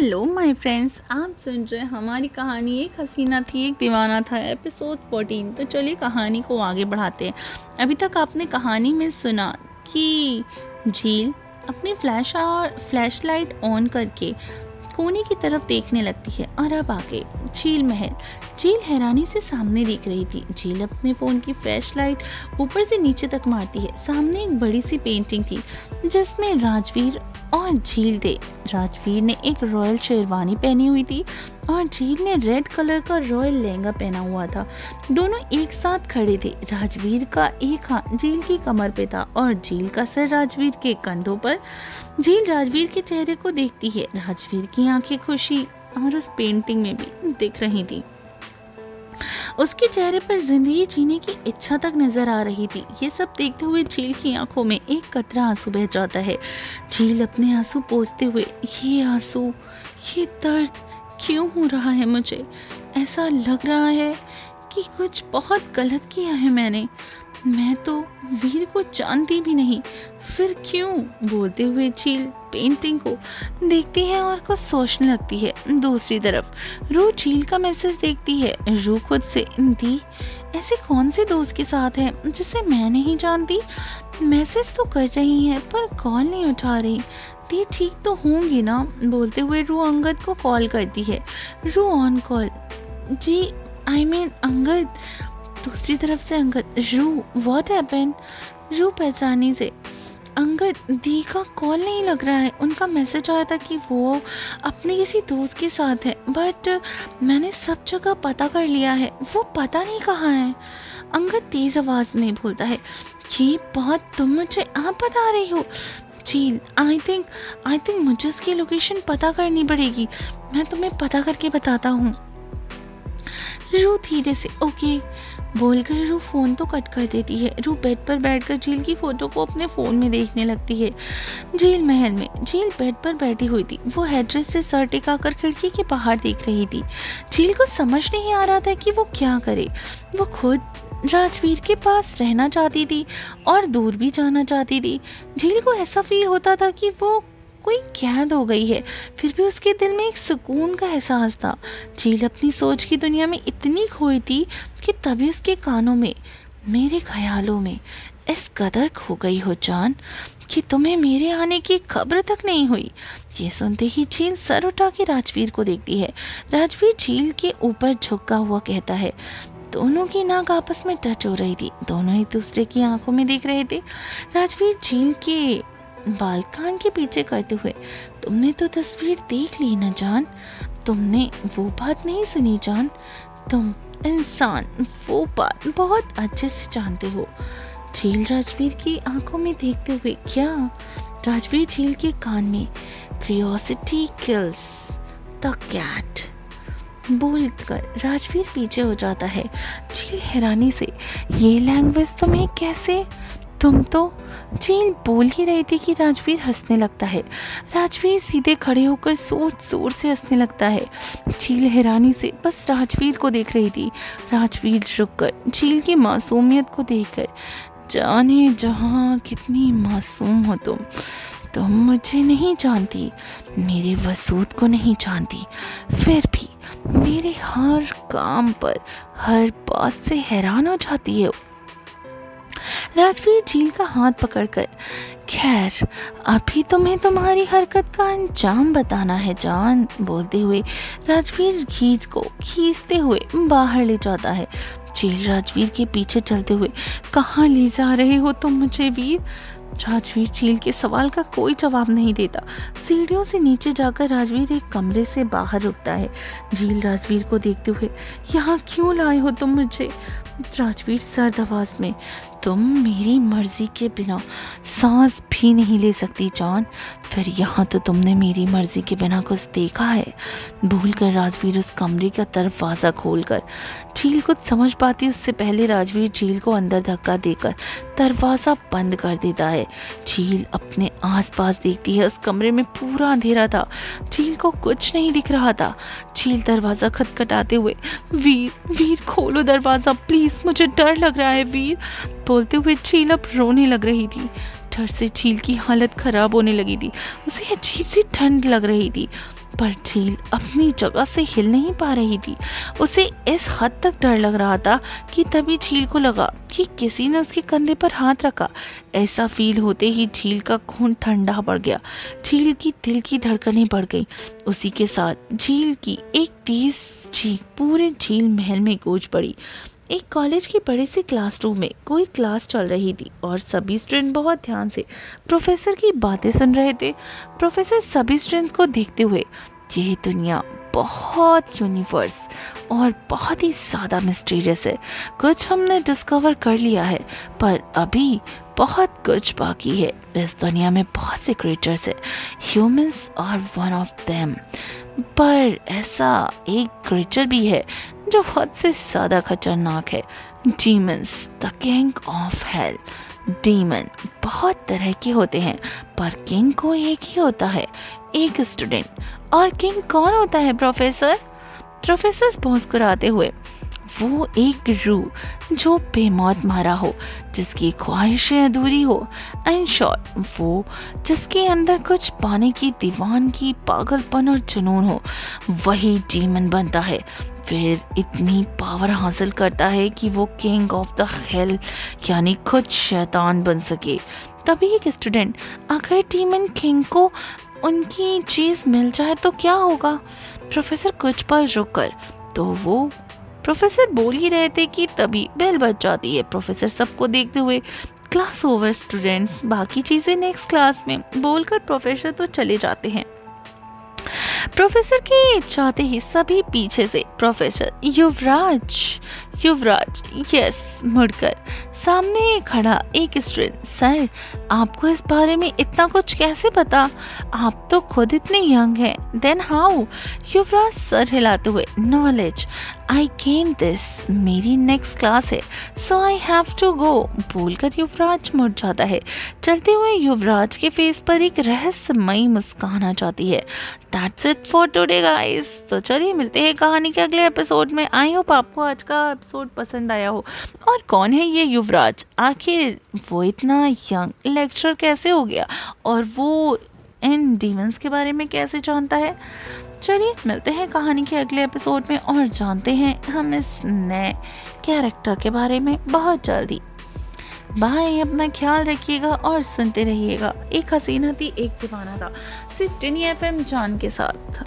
Hello my friends, आप सुन रहे हैं हमारी कहानी एक हसीना थी एक दीवाना था एपिसोड 14। तो चलिए कहानी को आगे बढ़ाते हैं। अभी तक आपने कहानी में सुना कि झील अपनी फ्लैश लाइट ऑन करके कोने की तरफ देखने लगती है और अब आगे झील हैरानी से सामने देख रही थी। झील अपने फ़ोन की फ्लैश लाइट ऊपर से नीचे तक मारती है। सामने एक बड़ी सी पेंटिंग थी जिसमें राजवीर और झील थे। राजवीर ने एक रॉयल शेरवानी पहनी हुई थी और झील ने रेड कलर का रॉयल लहंगा पहना हुआ था। दोनों एक साथ खड़े थे। राजवीर का एक हाथ झील की कमर पे था और झील का सर राजवीर के कंधों पर। झील राजवीर के चेहरे को देखती है। राजवीर की आंखें खुशी और उस पेंटिंग में भी दिख रही थी। उसके चेहरे पर जिंदगी जीने की इच्छा तक नजर आ रही थी। ये सब देखते हुए झील की आंखों में एक कतरा आंसू बह जाता है। झील अपने आंसू पोंछते हुए, ये आंसू, ये दर्द क्यों हो रहा है मुझे? ऐसा लग रहा है कि कुछ बहुत गलत किया है मैंने। मैं तो वीर को जानती भी नहीं, फिर क्यों? बोलते हुए झील पेंटिंग को देखती है और कुछ सोचने लगती है। दूसरी तरफ रू झील का मैसेज देखती है। रू खुद से, दी ऐसे कौन से दोस्त के साथ है जिसे मैं नहीं जानती? मैसेज तो कर रही है पर कॉल नहीं उठा रही। दी ठीक तो होंगी ना? बोलते हुए रू अंगद को कॉल करती है। रू ऑन कॉल। जी आई मीन अंगद। दूसरी तरफ से अंगद, रू व्हाट हैपेंड? रू पहचानी से, अंगद दी का कॉल नहीं लग रहा है। उनका मैसेज आया था कि वो अपने किसी दोस्त के साथ है, बट मैंने सब जगह पता कर लिया है, वो पता नहीं कहाँ है। अंगद तेज आवाज में बोलता है, ये बात तुम मुझे आप बता रही हो? झील, आई थिंक मुझे उसकी लोकेशन पता करनी पड़ेगी। मैं तुम्हें पता करके बताता हूँ। रू धीरे से ओके बोलकर रू फोन तो कट कर देती है। रू बेड पर बैठकर झील की फोटो को अपने फोन में देखने लगती है। झील महल में। झील बेड पर बैठी हुई थी। वो हेडरेस्ट से सर टिकाकर खिड़की के बाहर देख रही थी। झील को समझ नहीं आ रहा था कि वो क्या करे। वो खुद राजवीर के पास रहना चाहती थी और दूर भी जाना चाहती थी। झील को ऐसा फील होता था कि वो कोई कैद हो गई है, फिर भी उसके दिल में एक सुकून का एहसास था। झील अपनी सोच की दुनिया में इतनी खोई थी कि तभी उसके कानों में, मेरे ख्यालों में इस कदर खो गई हो जान कि तुम्हें मेरे आने की खबर तक नहीं हुई। ये सुनते ही झील सर उठा के राजवीर को देखती है। राजवीर झील के ऊपर झुका हुआ कहता है। दोनों की नाक आपस में टच हो रही थी। दोनों एक दूसरे की आंखों में देख रहे थे। राजवीर झील के बाल कान के पीछे करते हुए, तुमने तो तस्वीर देख ली ना जान? तुमने वो बात नहीं सुनी जान? तुम इंसान वो बात बहुत अच्छे से जानते हो। झील राजवीर की आंखों में देखते हुए, क्या? राजवीर झील के कान में, क्यूरियोसिटी किल्स द कैट बोलकर राजवीर पीछे हो जाता है। झील हैरानी से, ये लैंग्वेज तुम्हें कैसे? तुम तो? झील बोल ही रही थी कि राजवीर हंसने लगता है। राजवीर सीधे खड़े होकर जोर जोर से हंसने लगता है। झील हैरानी से बस राजवीर को देख रही थी। राजवीर रुककर झील की मासूमियत को देखकर, जाने जहाँ कितनी मासूम हो तुम मुझे नहीं जानती, मेरे वसूद को नहीं जानती, फिर भी मेरे हर काम पर, हर बात से हैरान हो जाती है। राजवीर झील का हाथ पकड़कर, खैर अभी तुम्हें तुम्हारी हरकत का अंजाम बताना है जान। बोलते हुए राजवीर झील को खींचते हुए बाहर ले जाता है। झील राजवीर के पीछे चलते हुए, कहाँ ले जा रहे हो तुम मुझे वीर? राजवीर झील के सवाल का कोई जवाब नहीं देता। सीढ़ियों से नीचे जाकर राजवीर एक कमरे से बाहर रुकता है। झील राजवीर को देखते हुए, यहाँ क्यों लाए हो तुम मुझे? राजवीर सर्द आवाज में, तुम मेरी मर्जी के बिना सांस भी नहीं ले सकती जान। फिर यहाँ तो तुमने मेरी मर्जी के बिना कुछ देखा है। भूलकर राजवीर उस कमरे का दरवाज़ा खोलकर, झील कुछ समझ पाती उससे पहले राजवीर झील को अंदर धक्का देकर दरवाज़ा बंद कर देता है। झील अपने आसपास देखती है। उस कमरे में पूरा अंधेरा था। झील को कुछ नहीं दिख रहा था। झील दरवाज़ा खटखटाते हुए, वीर खोलो दरवाज़ा प्लीज़, मुझे डर लग रहा है वीर। बोलते हुए झील अब रोने लग रही थी। डर से झील की हालत खराब होने लगी थी। उसे अजीब सी ठंड लग रही थी। पर झील अपनी जगह से हिल नहीं पा रही थी। उसे इस हद तक डर लग रहा था कि तभी झील को लगा कि किसी ने उसके कंधे पर हाथ रखा। ऐसा फील होते ही झील का खून ठंडा पड़ गया। झील की दिल की धड़कनें बढ़ गई। उसी के साथ झील की एक तेज चीख पूरे झील महल में गूंज पड़ी। एक कॉलेज की बड़े से क्लासरूम में कोई क्लास चल रही थी और सभी स्टूडेंट बहुत ध्यान से प्रोफेसर की बातें सुन रहे थे। प्रोफेसर सभी स्टूडेंट्स को देखते हुए, ये दुनिया बहुत यूनिवर्स और बहुत ही ज़्यादा मिस्टीरियस है। कुछ हमने डिस्कवर कर लिया है, पर अभी बहुत कुछ बाकी है। इस दुनिया में बहुत से क्रिएचर्स हैं, humans are one of them. पर ऐसा एक क्रिएचर भी है जो हद से ज़्यादा खतरनाक है, demons, the king of hell. Demon बहुत तरह के होते हैं, पर किंग को एक ही होता है, एक स्टूडेंट। और किंग कौन होता है प्रोफेसर? प्रोफेसर मुस्कुराते हुए, वो एक रूह जो बेमौत मारा हो, जिसकी ख्वाहिशें अधूरी हो। एंड शॉर्ट, वो जिसके अंदर कुछ पाने की दीवानगी, पागलपन और जुनून हो, वही डीमन बनता है। फिर इतनी पावर हासिल करता है कि वो किंग ऑफ द हेल यानी खुद शैतान बन सके। तभी एक स्टूडेंट, अगर डीमन किंग को उनकी चीज़ मिल जाए तो क्या होगा? प्रोफेसर कुछ पल रुक कर, तो वो प्रोफेसर बोल ही रहे थे कि तभी बेल बज जाती है। प्रोफेसर सबको देखते हुए, क्लास ओवर स्टूडेंट्स, बाकी चीज़ें नेक्स्ट क्लास में बोलकर प्रोफेसर तो चले जाते हैं। प्रोफेसर के चाहते ही सभी पीछे से, प्रोफेसर युवराज, युवराज, यस, मुड़कर सामने खड़ा एक स्टूडेंट, सर आपको इस बारे में इतना कुछ कैसे पता? आप तो खुद इतने यंग हैं। Then how? युवराज सर हिलाते हुए, नॉलेज, आई केम दिस, मेरी नेक्स्ट क्लास है, सो आई हैव टू गो, बोलकर युवराज मुड़ जाता है। चलते हुए युवराज के फेस पर एक रहस्यमयी मुस्कान आ जाती है। That's it for today guys. तो चलिए मिलते हैं कहानी के अगले एपिसोड में। आई होप आपको आज का एपिसोड पसंद आया हो। और कौन है ये युवराज? आखिर वो इतना यंग लेक्चरर कैसे हो गया, और वो इन डीमंस के बारे में कैसे जानता है? चलिए मिलते हैं कहानी के अगले एपिसोड में और जानते हैं हम इस नए कैरेक्टर के बारे में बहुत जल्दी। बाय, अपना ख्याल रखिएगा और सुनते रहिएगा एक हसीना थी एक दीवाना था, सिर्फ टिनी FM जान के साथ।